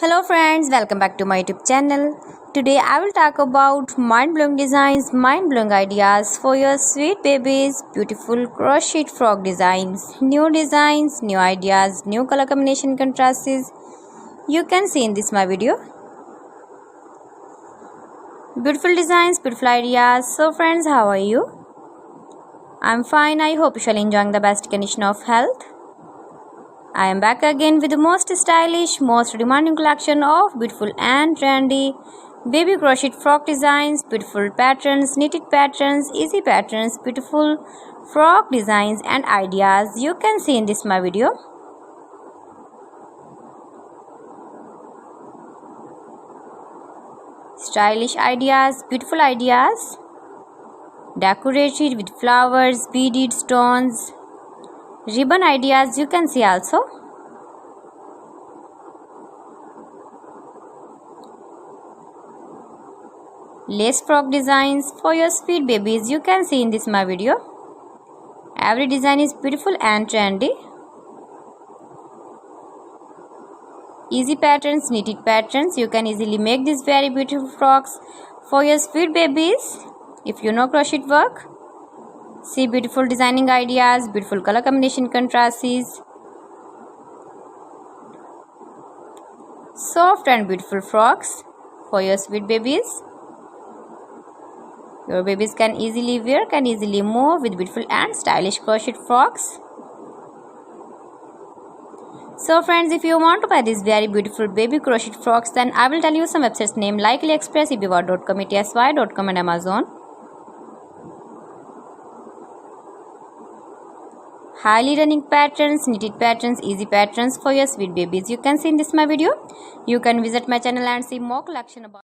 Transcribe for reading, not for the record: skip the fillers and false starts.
Hello friends, welcome back to my YouTube channel. Today I will talk about mind-blowing designs, mind-blowing ideas for your sweet babies, beautiful crochet frog designs, new ideas, new color combination contrasts. You can see in this my video. Beautiful designs, beautiful ideas. So friends, how are you? I'm fine. I hope you shall enjoying the best condition of health. I am back again with the most stylish, most demanding collection of beautiful and trendy baby crochet frock designs, beautiful patterns, knitted patterns, easy patterns, beautiful frock designs and ideas you can see in this my video. Stylish ideas, beautiful ideas, decorated with flowers, beaded stones, ribbon ideas you can see also. Lace frock designs for your sweet babies you can see in this my video. Every design is beautiful and trendy. Easy patterns, knitted patterns, you can easily make these very beautiful frocks for your sweet babies if you know crochet work. See beautiful designing ideas, beautiful color combination contrasts, soft and beautiful frocks for your sweet babies. Your babies can easily wear, can easily move with beautiful and stylish crochet frocks. So friends, if you want to buy these very beautiful baby crochet frocks, then I will tell you some websites name like AliExpress, eBay.com, ETSY.com and Amazon. Highly running patterns, knitted patterns, easy patterns for your sweet babies you can see in this my video. You can visit my channel and see more collection about